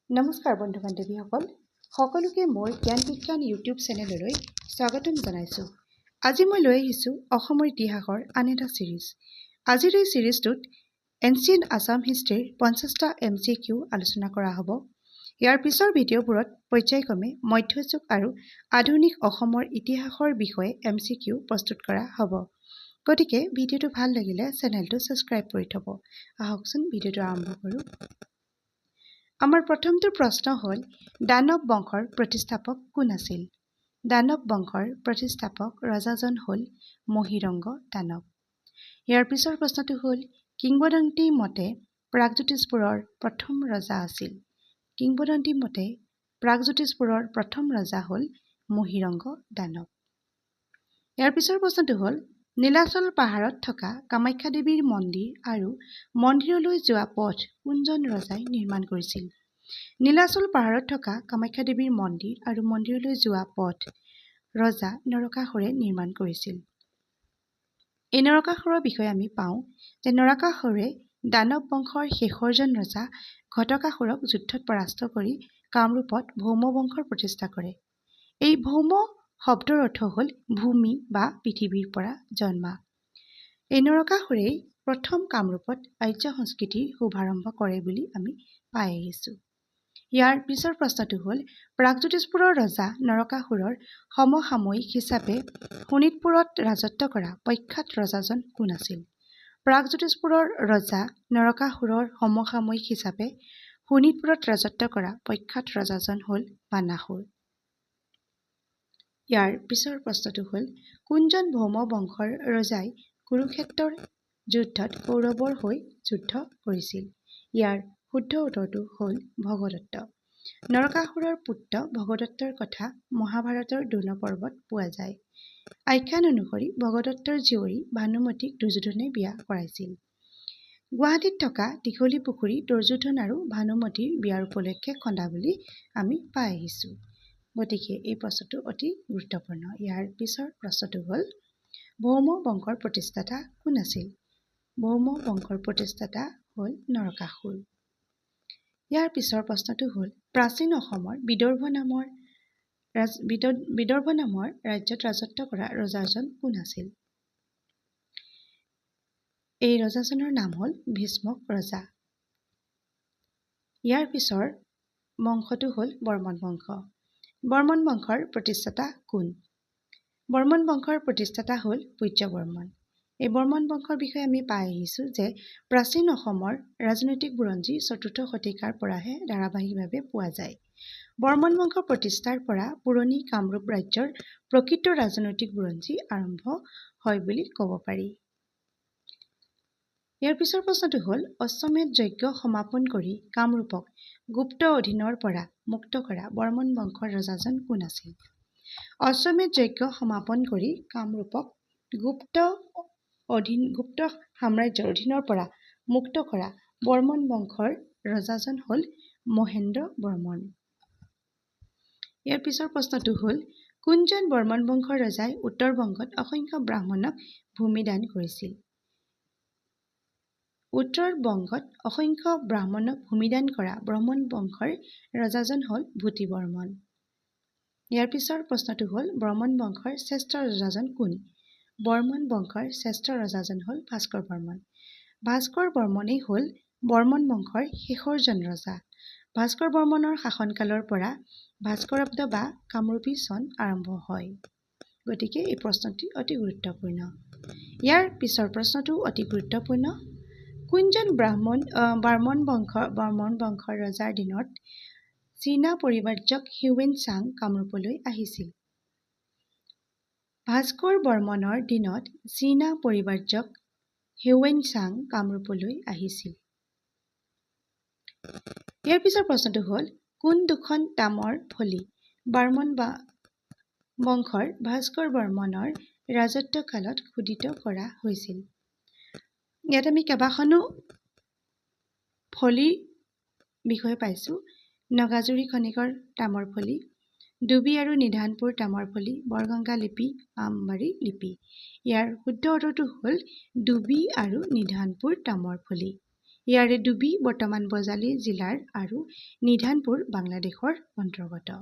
নমস্কাৰ বন্ধু বান্ধৱীসকল, সকলোকে মোৰ জ্ঞান বিজ্ঞান ইউটিউব চেনেললৈ স্বাগতম জনাইছোঁ। আজি মই লৈ আহিছোঁ অসমৰ ইতিহাসৰ আন এটা ছিৰিজ। আজিৰ এই ছিৰিজটোত এনচিয়েণ্ট আছাম হিষ্ট্ৰীৰ 50টা MCQ আলোচনা কৰা হ'ব। ইয়াৰ পিছৰ ভিডিঅ'বোৰত পৰ্যায়ক্ৰমে মধ্যযুগ আৰু আধুনিক অসমৰ ইতিহাসৰ বিষয়ে MCQ প্ৰস্তুত কৰা হ'ব। গতিকে ভিডিঅ'টো ভাল লাগিলে চেনেলটো ছাবস্ক্ৰাইব কৰি থ'ব। আহকচোন ভিডিঅ'টো আৰম্ভ কৰোঁ। আমাৰ প্ৰথমটো প্ৰশ্ন হ'ল, দানৱ বংশৰ প্ৰতিষ্ঠাপক কোন আছিল? দানৱ বংশৰ প্ৰতিষ্ঠাপক ৰজাজন হ'ল মহীৰংগ দানৱ। ইয়াৰ পিছৰ প্ৰশ্নটো হ'ল, কিংবদন্তি মতে প্ৰাগজ্যোতিষপুৰৰ প্ৰথম ৰজা আছিল। কিংবদন্তি মতে প্ৰাগজ্যোতিষপুৰৰ প্ৰথম ৰজা হ'ল মহীৰংগ দানৱ। ইয়াৰ পিছৰ প্ৰশ্নটো হ'ল, নীলাচল পাহাৰত থকা কামাখ্যা দেৱীৰ মন্দিৰ আৰু মন্দিৰলৈ যোৱা পথ কোনজন ৰজাই নিৰ্মাণ কৰিছিল? নীলাচল পাহাৰত থকা কামাখ্যা দেৱীৰ মন্দিৰ আৰু মন্দিৰলৈ যোৱা পথ ৰজা নৰকাসুৰে নিৰ্মাণ কৰিছিল। এই নৰকাসুৰৰ বিষয়ে আমি পাওঁ যে নৰকাসুৰে দানৱ বংশৰ শেষৰজন ৰজা ঘটকাসুৰক যুদ্ধত পৰাস্ত কৰি কামৰূপত ভৌম বংশৰ প্ৰতিষ্ঠা কৰে। এই ভৌম শব্দৰ অৰ্থ হ'ল ভূমি বা পৃথিৱীৰ পৰা জন্মা। এই নৰকাসুৰেই প্ৰথম কামৰূপত আৰ্য সংস্কৃতিৰ শুভাৰম্ভ কৰে বুলি আমি পাই আহিছোঁ। ইয়াৰ পিছৰ প্ৰশ্নটো হ'ল, প্ৰাগজ্যোতিষপুৰৰ ৰজা নৰকাসুৰৰ সমসাময়িক হিচাপে শোণিতপুৰত ৰাজত্ব কৰা প্ৰখ্যাত ৰজাজন কোন আছিল? প্ৰাগজ্যোতিষপুৰৰ ৰজা নৰকাসুৰৰ সমসাময়িক হিচাপে শোণিতপুৰত ৰাজত্ব কৰা প্ৰখ্যাত ৰজাজন হ'ল বানাসুৰ। ইয়াৰ পিছৰ প্ৰশ্নটো হ'ল, কোনজন ভৌম বংশৰ ৰজাই কুৰুক্ষেত্ৰৰ যুদ্ধত কৌৰৱৰ হৈ যুদ্ধ কৰিছিল? ইয়াৰ শুদ্ধ উত্তৰটো হ'ল ভগদত্ত। নৰকাসুৰৰ পুত্ৰ ভগদত্তৰ কথা মহাভাৰতৰ দ্ৰোণ পৰ্বত পোৱা যায়। আখ্যান অনুসৰি ভগদত্তৰ জীয়ৰী ভানুমতীক দুৰ্যোধনে বিয়া কৰাইছিল। গুৱাহাটীত থকা দীঘলী পুখুৰী দুৰ্যোধন আৰু ভানুমতীৰ বিয়াৰ উপলক্ষে খন্দা বুলি আমি পাই আহিছোঁ। গতিকে এই প্ৰশ্নটো অতি গুৰুত্বপূৰ্ণ। ইয়াৰ পিছৰ প্ৰশ্নটো হ'ল, ভৌম বংশৰ প্ৰতিষ্ঠাতা কোন আছিল? ভৌম বংশৰ প্ৰতিষ্ঠাতা হ'ল নৰকাসুৰ। ইয়াৰ পিছৰ প্ৰশ্নটো হ'ল, প্ৰাচীন অসমৰ বিদৰ্ভ নামৰ ৰাজ্যত ৰাজত্ব কৰা ৰজাজন কোন আছিল? এই ৰজাজনৰ নাম হ'ল ভীষ্মক ৰজা। ইয়াৰ পিছৰ বংশটো হ'ল বৰ্মন বংশ। বৰ্মন বংশৰ প্ৰতিষ্ঠাতা কোন? বৰ্মন বংশৰ প্ৰতিষ্ঠাতা হ'ল পূজ্য বৰ্মন। এই বৰ্মন বংশৰ বিষয়ে আমি পাই আহিছোঁ যে প্ৰাচীন অসমৰ ৰাজনৈতিক বুৰঞ্জী ৪ৰ্থ শতিকাৰ পৰাহে ধাৰাবাহিকভাৱে পোৱা যায়। বৰ্মন বংশ প্ৰতিষ্ঠাৰ পৰা পুৰণি কামৰূপ ৰাজ্যৰ প্ৰকৃত ৰাজনৈতিক বুৰঞ্জী আৰম্ভ হয় বুলি ক'ব পাৰি। ইয়াৰ পিছৰ প্ৰশ্নটো হ'ল, অশ্বমেধ যজ্ঞ সমাপন কৰি কামৰূপক গুপ্ত অধীনৰ পৰা মুক্ত কৰা বৰ্মন বংশৰ ৰজাজন কোন আছিল? অশ্বমেধ যজ্ঞ সমাপন কৰি কামৰূপক গুপ্ত সাম্ৰাজ্যৰ অধীনৰ পৰা মুক্ত কৰা বৰ্মন বংশৰ ৰজাজন হ'ল মহেন্দ্ৰ বৰ্মন। ইয়াৰ পিছৰ প্ৰশ্নটো হ'ল, কোনজন বৰ্মন বংশৰ ৰজাই উত্তৰ বংগত অসংখ্য ব্ৰাহ্মণক ভূমিদান কৰিছিল? উত্তৰ বংগত অসংখ্য ব্ৰাহ্মণক ভূমিদান কৰা বৰ্মন বংশৰ ৰজাজন হ'ল ভূতি বৰ্মন। ইয়াৰ পিছৰ প্ৰশ্নটো হ'ল, বৰ্মন বংশৰ শ্ৰেষ্ঠ ৰজাজন কোন? বৰ্মন বংশৰ শ্ৰেষ্ঠ ৰজাজন হ'ল ভাস্কৰ বৰ্মন। ভাস্কৰ বৰ্মনেই হ'ল বৰ্মন বংশৰ শেষৰজন ৰজা। ভাস্কৰ বৰ্মনৰ শাসনকালৰ পৰা ভাস্কৰাব্দ বা কামৰূপী চন আৰম্ভ হয়। গতিকে এই প্ৰশ্নটি অতি গুৰুত্বপূৰ্ণ। ইয়াৰ পিছৰ প্ৰশ্নটো অতি গুৰুত্বপূৰ্ণ। কোনজন বৰ্মন বংশৰ ৰজাৰ দিনত চীনা পৰিব্ৰাজক হিউৱেন চাং কামৰূপলৈ আহিছিল? ভাস্কৰ বৰ্মনৰ দিনত চীনা পৰিব্ৰাজক হিউৱেন চাং কামৰূপলৈ আহিছিল। ইয়াৰ পিছৰ প্ৰশ্নটো হ'ল, কোন দুখন তামৰ ফলি বৰ্মন বংশৰ ভাস্কৰ বৰ্মনৰ ৰাজত্ব কালত খোদিত কৰা হৈছিল? ইয়াত আমি কেইবাখনো ফলিৰ বিষয়ে পাইছোঁ। নগাজুৰি খনিকৰ তামৰ ফলি, ডুবি আৰু নিধানপুৰ তামৰ ফলি, বৰগংগা লিপি, আমবাৰী লিপি। ইয়াৰ শুদ্ধ উত্তৰটো হ'ল ডুবি আৰু নিধানপুৰ তামৰ ফলি। ইয়াৰে ডুবি বৰ্তমান বজালী জিলাৰ আৰু নিধানপুৰ বাংলাদেশৰ অন্তৰ্গত।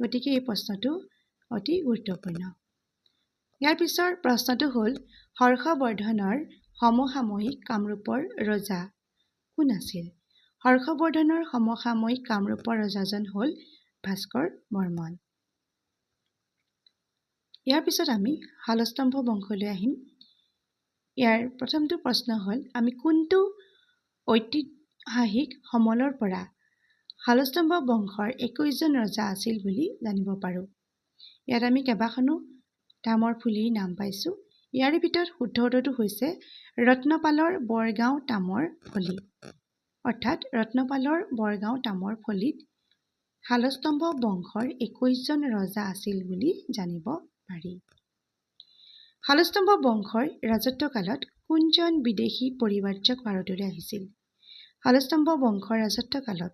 গতিকে এই প্ৰশ্নটো অতি গুৰুত্বপূৰ্ণ। ইয়াৰ পিছৰ প্ৰশ্নটো হ'ল হৰ্ষবৰ্ধনৰ সমসাময়িক কামৰূপৰ ৰজা কোন আছিল? হৰ্ষবৰ্ধনৰ সমসাময়িক কামৰূপৰ ৰজাজন হ'ল ভাস্কৰ বৰ্মন। ইয়াৰ পিছত আমি শালস্তম্ভ বংশলৈ আহিম। ইয়াৰ প্ৰথমটো প্ৰশ্ন হ'ল আমি কোনটো ঐতিহাসিক সমলৰ পৰা শালস্তম্ভ বংশৰ 21জন ৰজা আছিল বুলি জানিব পাৰোঁ। ইয়াত আমি কেইবাখনো তামৰ ফুলিৰ নাম পাইছোঁ। ইয়াৰে ভিতৰত শুদ্ধ উত্তৰটো হৈছে ৰত্নপালৰ বৰগাঁও তামৰ ফলি। অৰ্থাৎ ৰত্নপালৰ বৰগাঁও তামৰ ফলিত শালস্তম্ভ বংশৰ 21জন ৰজা আছিল বুলি জানিব পাৰি। শালস্তম্ভ বংশৰ ৰাজত্বকালত কোনজন বিদেশী পৰিব্ৰাজক ভাৰতলৈ আহিছিল? শালস্তম্ভ বংশৰ ৰাজত্বকালত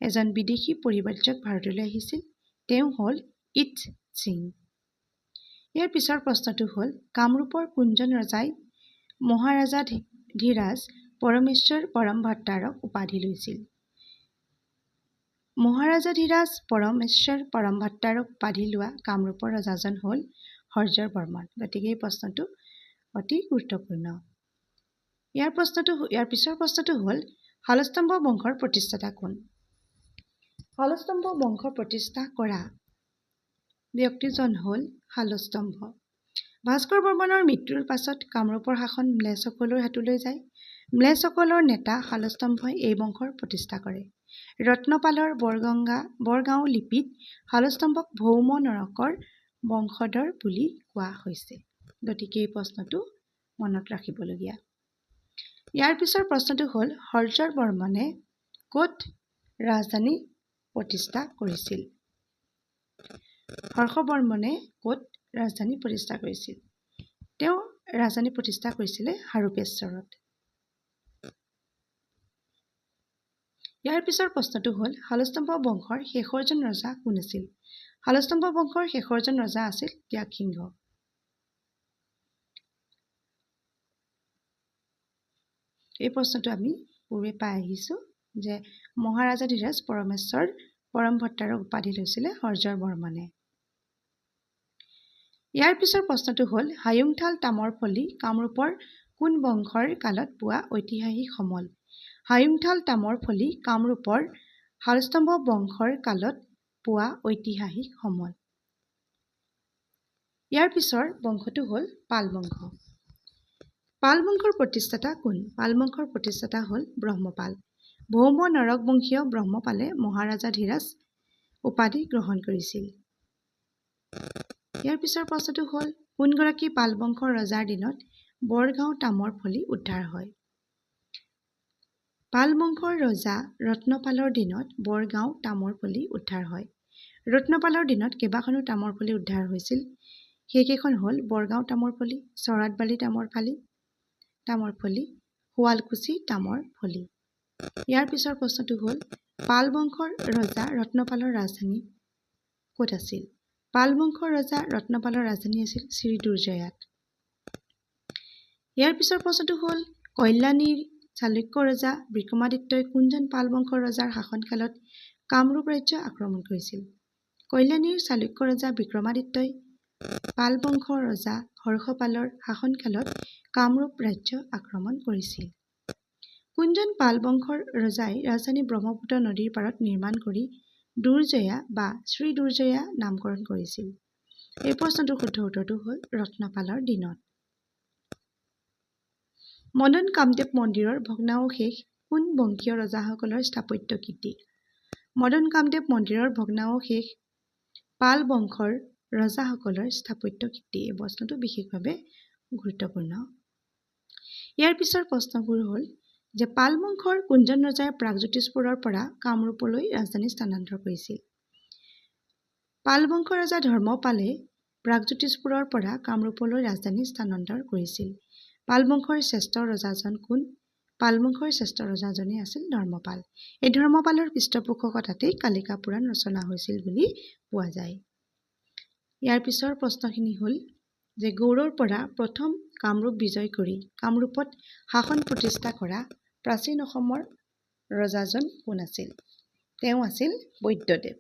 এজন বিদেশী পৰিব্ৰাজক ভাৰতলৈ আহিছিল। তেওঁ হ'ল ইটছ সিং। ইয়াৰ পিছৰ প্ৰশ্নটো হ'ল কামৰূপৰ কোনজন ৰজাই মহাৰাজাধিৰাজ পৰমেশ্বৰ পৰমভট্টাৰক উপাধি লৈছিল? মহাৰাজাধিৰাজ পৰমেশ্বৰ পৰমভট্টাৰক উপাধি লোৱা কামৰূপৰ ৰজাজন হ'ল হৰ্যৰ বৰ্মন। গতিকে এই প্ৰশ্নটো অতি গুৰুত্বপূৰ্ণ। ইয়াৰ পিছৰ প্ৰশ্নটো হ'ল শালস্তম্ভ বংশৰ প্ৰতিষ্ঠাতা কোন? শালস্তম্ভ বংশ প্ৰতিষ্ঠা কৰা ব্যক্তিজন হ'ল শালস্তম্ভ। ভাস্কৰ বৰ্মনৰ মৃত্যুৰ পাছত কামৰূপৰ শাসন ম্লেচ্ছসকলৰ হাতলৈ যায়। ম্লেচ্ছসকলৰ নেতা শালস্তম্ভই এই বংশৰ প্ৰতিষ্ঠা কৰে। ৰত্নপালৰ বৰগাঁও লিপিত শালস্তম্ভক ভৌম নৰকৰ বংশধৰ বুলি কোৱা হৈছে। গতিকে এই প্ৰশ্নটো মনত ৰাখিবলগীয়া। ইয়াৰ পিছৰ প্ৰশ্নটো হ'ল হৰ্যৰ বৰ্মনে ক'ত ৰাজধানী প্ৰতিষ্ঠা কৰিছিল? হৰ্ষবৰ্মনে ক'ত ৰাজধানী প্ৰতিষ্ঠা কৰিছিল? তেওঁ ৰাজধানী প্ৰতিষ্ঠা কৰিছিলে হাৰুপেশ্বৰত। ইয়াৰ পিছৰ প্ৰশ্নটো হ'ল শালস্তম্ভ বংশৰ শেষৰজন ৰজা কোন আছিল? শালস্তম্ভ বংশৰ শেষৰজন ৰজা আছিল ত্যাগসিংহ। এই প্ৰশ্নটো আমি পূৰ্বে পাই আহিছোঁ যে মহাৰাজাধিৰাজ পৰমেশ্বৰ পৰমভট্টাৰক উপাধি লৈছিলে হৰ্যৰ বৰ্মনে। ইয়াৰ পিছৰ প্ৰশ্নটো হ'ল হায়ুংথাল তামৰ ফলি কামৰূপৰ কোন বংশৰ কালত পোৱা ঐতিহাসিক সমল? হায়ুংথাল তামৰ ফলি কামৰূপৰ শালস্তম্ভ বংশৰ কালত পোৱা ঐতিহাসিক সমল। ইয়াৰ পিছৰ বংশটো হ'ল পাল বংশ। পাল বংশৰ প্ৰতিষ্ঠাতা কোন? পাল বংশৰ প্ৰতিষ্ঠাতা হ'ল ব্ৰহ্মপাল। ভৌম নৰকবংশীয় ব্ৰহ্মপালে মহাৰাজাধিৰাজ উপাধি গ্ৰহণ কৰিছিল। ইয়াৰ পিছৰ প্ৰশ্নটো হ'ল কোনগৰাকী পাল বংশৰ ৰজাৰ দিনত বৰগাঁও তামৰ ফলি উদ্ধাৰ হয়? পাল বংশৰ ৰজা ৰত্নপালৰ দিনত বৰগাঁও তামৰ ফলি উদ্ধাৰ হয়। ৰত্নপালৰ দিনত কেইবাখনো তামৰ ফলি উদ্ধাৰ হৈছিল। সেইকেইখন হ'ল বৰগাঁও তামৰ ফলি, চৰাতবালি তামৰ ফলি, শুৱালকুছি তামৰ ফলি। ইয়াৰ পিছৰ প্ৰশ্নটো হ'ল পাল বংশৰ ৰজা ৰত্নপালৰ ৰাজধানী ক'ত আছিল? পাল বংশৰ ৰজা ৰত্নপালৰ ৰাজধানী আছিল শ্ৰীদুৰ্জয়াত। ইয়াৰ পিছৰ প্ৰশ্নটো হ'ল কল্যাণীৰ চালুক্য ৰজা বিক্ৰমাদিত্যই কোনজন পাল বংশৰ ৰজাৰ শাসনকালত কামৰূপ ৰাজ্য আক্ৰমণ কৰিছিল? কল্যাণীৰ চালুক্য ৰজা বিক্ৰমাদিত্যই পাল বংশৰ ৰজা হৰ্ষপালৰ শাসনকালত কামৰূপ ৰাজ্য আক্ৰমণ কৰিছিল। কোনজন পাল বংশৰ ৰজাই ৰাজধানী ব্ৰহ্মপুত্ৰ নদীৰ পাৰত নিৰ্মাণ কৰি দুৰ্জয়া বা শ্ৰীদুৰ্জয়া নামকৰণ কৰিছিল? এই প্ৰশ্নটোৰ শুদ্ধ উত্তৰটো হ'ল ৰত্নপালৰ দিনত। মদন কামদেৱ মন্দিৰৰ ভগ্নাৱশেষ কোন বংশীয় ৰজাসকলৰ স্থাপত্য কীৰ্তি? মদন কামদেৱ মন্দিৰৰ ভগ্নাৱশেষ পাল বংশৰ ৰজাসকলৰ স্থাপত্য কীৰ্তি। এই প্ৰশ্নটো বিশেষভাৱে গুৰুত্বপূৰ্ণ। ইয়াৰ পিছৰ প্ৰশ্নবোৰ হ'ল যে পাল বংশৰ কোনজন ৰজাই প্ৰাগজ্যোতিষপুৰৰ পৰা কামৰূপলৈ ৰাজধানী স্থানান্তৰ কৰিছিল? পাল বংশৰ ৰজা ধৰ্মপালে প্ৰাগজ্যোতিষপুৰৰ পৰা কামৰূপলৈ ৰাজধানী স্থানান্তৰ কৰিছিল। পাল বংশৰ শ্ৰেষ্ঠ ৰজাজন কোন? পাল বংশৰ শ্ৰেষ্ঠ ৰজাজনেই আছিল ধৰ্মপাল। এই ধৰ্মপালৰ পৃষ্ঠপোষকতাতেই কালিকা পুৰাণ ৰচনা হৈছিল বুলি পোৱা যায়। ইয়াৰ পিছৰ প্ৰশ্নখিনি হ'ল যে গৌড়ৰ পৰা প্ৰথম কামৰূপ বিজয় কৰি কামৰূপত শাসন প্ৰতিষ্ঠা কৰা প্ৰাচীন অসমৰ ৰজাজন কোন আছিল? তেওঁ আছিল বৈদ্যদেৱ।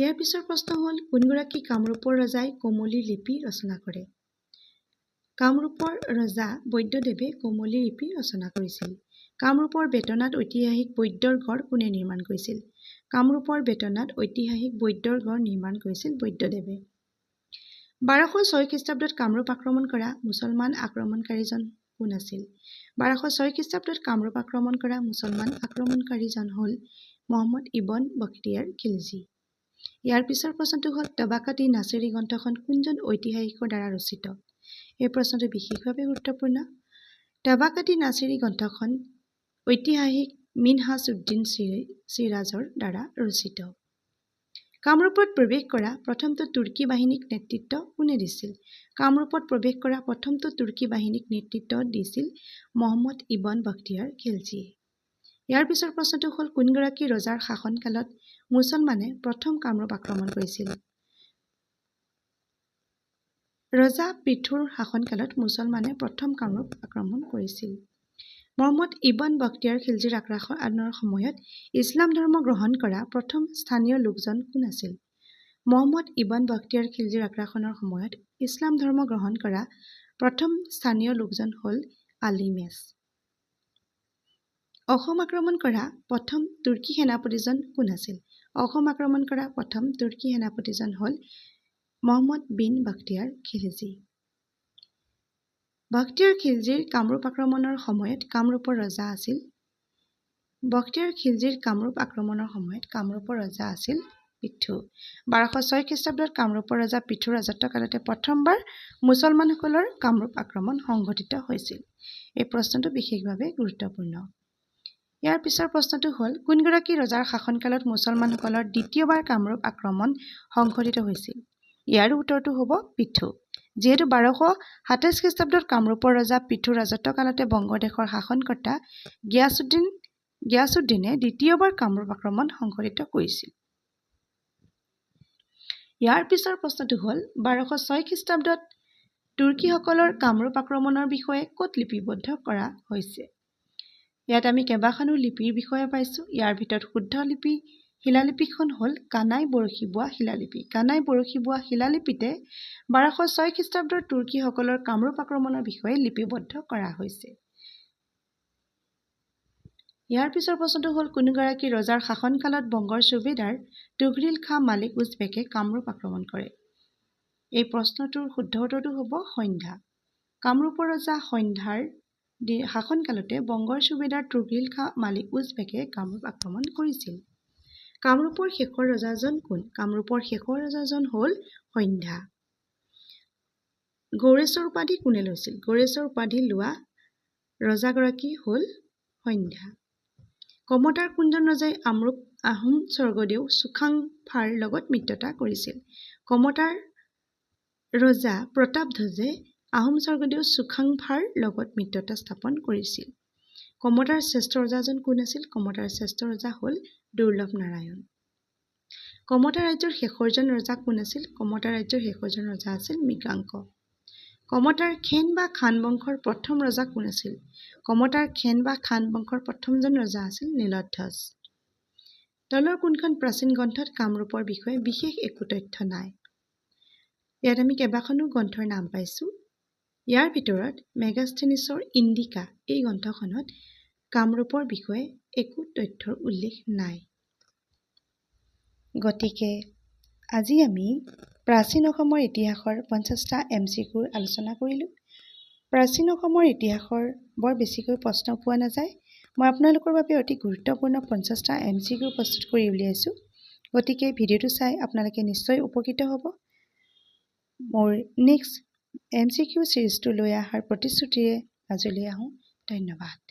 ইয়াৰ পিছৰ প্ৰশ্ন হ'ল কোনগৰাকী কামৰূপৰ ৰজাই কমলী লিপি ৰচনা কৰে? কামৰূপৰ ৰজা বৈদ্যদেৱে কমলী লিপি ৰচনা কৰিছিল। কামৰূপৰ বেতনাত ঐতিহাসিক বৈদ্যৰ গড় কোনে নিৰ্মাণ কৰিছিল? কামৰূপৰ বেতনাত ঐতিহাসিক বৈদ্যৰ গড় নিৰ্মাণ কৰিছিল বৈদ্যদেৱে। 1206 খ্ৰীষ্টাব্দত কামৰূপ আক্ৰমণ কৰা মুছলমান আক্ৰমণকাৰীজন কোন আছিল? 1206 খ্ৰীষ্টাব্দত কামৰূপ আক্ৰমণ কৰা মুছলমান আক্ৰমণকাৰীজন হ'ল মহম্মদ ইবন বখতিয়াৰ খিলজী। ইয়াৰ পিছৰ প্ৰশ্নটো হ'ল তবাকাত-ই নাছিৰী গ্ৰন্থখন কোনজন ঐতিহাসিকৰ দ্বাৰা ৰচিত? এই প্ৰশ্নটো বিশেষভাৱে গুৰুত্বপূৰ্ণ। তবাকাত-ই নাছিৰী গ্ৰন্থখন ঐতিহাসিক মিনহাজ-উদ-দিন চিৰাজৰ দ্বাৰা ৰচিত। কামৰূপত প্ৰৱেশ কৰা প্ৰথমটো তুৰ্কী বাহিনীক নেতৃত্ব কোনে দিছিল? কামৰূপত প্ৰৱেশ কৰা প্ৰথমটো তুৰ্কী বাহিনীক নেতৃত্ব দিছিল মহম্মদ ইবন বখতিয়াৰ খিলজীয়ে। ইয়াৰ পিছৰ প্ৰশ্নটো হ'ল কোনগৰাকী ৰজাৰ শাসনকালত মুছলমানে প্ৰথম কামৰূপ আক্ৰমণ কৰিছিল? ৰজা পৃথুৰ শাসনকালত মুছলমানে প্ৰথম কামৰূপ আক্ৰমণ কৰিছিল। মহম্মদ ইবন বখতিয়াৰ খিলজীৰ আক্ৰমণৰ সময়ত ইছলাম ধৰ্ম গ্ৰহণ কৰা প্ৰথম স্থানীয় লোকজন কোন আছিল? মহম্মদ ইবন বখতিয়াৰ খিলজীৰ আক্ৰমণৰ সময়ত ইছলাম ধৰ্ম গ্ৰহণ কৰা প্ৰথম স্থানীয় লোকজন হ'ল আলী মেছ। অসম আক্ৰমণ কৰা প্ৰথম তুৰ্কী সেনাপতিজন কোন আছিল? অসম আক্ৰমণ কৰা প্ৰথম তুৰ্কী সেনাপতিজন হ'ল মহম্মদ বিন বখতিয়াৰ খিলজী। বখতিয়াৰ খিলজীৰ কামৰূপ আক্ৰমণৰ সময়ত কামৰূপৰ ৰজা আছিল বখতিয়াৰ খিলজীৰ কামৰূপ আক্ৰমণৰ সময়ত কামৰূপৰ ৰজা আছিল পৃথু। 1206 খ্ৰীষ্টাব্দত কামৰূপৰ ৰজা পৃথুৰ ৰাজত্বকালতে প্ৰথমবাৰ মুছলমানসকলৰ কামৰূপ আক্ৰমণ সংঘটিত হৈছিল। এই প্ৰশ্নটো বিশেষভাৱে গুৰুত্বপূৰ্ণ। ইয়াৰ পিছৰ প্ৰশ্নটো হ'ল কোনগৰাকী ৰজাৰ শাসনকালত মুছলমানসকলৰ দ্বিতীয়বাৰ কামৰূপ আক্ৰমণ সংঘটিত হৈছিল? ইয়াৰ উত্তৰটো হ'ব পৃথু। যিহেতু 1227 খ্ৰীষ্টাব্দত কামৰূপৰ ৰজা পৃথুৰ ৰাজত্বকালতে বংগদেশৰ শাসনকৰ্তা গিয়াছুদ্দিনে দ্বিতীয়বাৰ কামৰূপ আক্ৰমণ সংঘটিত কৰিছিল। ইয়াৰ পিছৰ প্ৰশ্নটো হ'ল 1206 খ্ৰীষ্টাব্দত তুৰ্কীসকলৰ কামৰূপ আক্ৰমণৰ বিষয়ে ক'ত লিপিবদ্ধ কৰা হৈছে? ইয়াত আমি কেইবাখনো লিপিৰ বিষয়ে পাইছোঁ। ইয়াৰ ভিতৰত শুদ্ধ শিলালিপিখন হ'ল কানাই বৰশী বোৱা শিলালিপি। কানাই বৰশী বোৱা শিলালিপিতে 1206 খ্ৰীষ্টাব্দৰ তুৰ্কীসকলৰ কামৰূপ আক্ৰমণৰ বিষয়ে লিপিবদ্ধ কৰা হৈছে। ইয়াৰ পিছৰ প্ৰশ্নটো হ'ল কোনগৰাকী ৰজাৰ শাসনকালত বংগৰ সুবেদাৰ তুঘ্ৰীল খাঁ মালিক উজবেকে কামৰূপ আক্ৰমণ কৰে? এই প্ৰশ্নটোৰ শুদ্ধ উত্তৰটো হ'ব সন্ধ্যা। কামৰূপৰ ৰজা সন্ধ্যাৰ শাসনকালতে বংগৰ সুবেদাৰ তুঘ্ৰীল খাঁ মালিক উজবেকে কামৰূপ আক্ৰমণ কৰিছিল। কামৰূপৰ শেষৰ ৰজাজন কোন? কামৰূপৰ শেষৰ ৰজাজন হ'ল সন্ধ্যা। গৌড়েশ্বৰ উপাধি কোনে লৈছিল? গৌড়েশ্বৰ উপাধি লোৱা ৰজাগৰাকী হ'ল সন্ধ্যা। কমতাৰ কোনজন ৰজাই আহোম স্বৰ্গদেউ চুকাফাৰ লগত মিত্ৰতা কৰিছিল? কমতাৰ ৰজা প্ৰতাপধ্বজে আহোম স্বৰ্গদেউ চুকাফাৰ লগত মিত্ৰতা স্থাপন কৰিছিল। কমতাৰ শ্ৰেষ্ঠ ৰজাজন কোন আছিল? কমতাৰ শ্ৰেষ্ঠ ৰজা হ'ল দুৰ্লভ নাৰায়ণ। কমতা ৰাজ্যৰ শেষৰজন ৰজা কোন আছিল? কমতা ৰাজ্যৰ শেষৰজন ৰজা আছিল মৃগাংক। কমতাৰ খেন বা খান বংশৰ প্ৰথম ৰজা কোন আছিল? কমতাৰ খেন বা খান বংশৰ প্ৰথমজন ৰজা আছিল নীলধ্বজ। তলৰ কোনখন প্ৰাচীন গ্ৰন্থত কামৰূপৰ বিষয়ে বিশেষ একো তথ্য নাই? ইয়াত আমি কেইবাখনো গ্ৰন্থৰ নাম পাইছোঁ। ইয়াৰ ভিতৰত মেগাস্থেনিছৰ ইণ্ডিকা এই গ্ৰন্থখনত কামৰূপৰ বিষয়ে একো তথ্যৰ উল্লেখ নাই। গতিকে আজি আমি প্ৰাচীন অসমৰ ইতিহাসৰ 50টা MCQ আলোচনা কৰিলোঁ। প্ৰাচীন অসমৰ ইতিহাসৰ বৰ বেছিকৈ প্ৰশ্ন পোৱা নাযায়। মই আপোনালোকৰ বাবে অতি গুৰুত্বপূৰ্ণ 50টা MCQ প্ৰস্তুত কৰি উলিয়াইছোঁ। গতিকে ভিডিঅ'টো চাই আপোনালোকে নিশ্চয় উপকৃত হ'ব। মোৰ নেক্সট MCQ চিৰিজটো লৈ অহাৰ প্ৰতিশ্ৰুতিৰে আজিলৈ আহোঁ। ধন্যবাদ।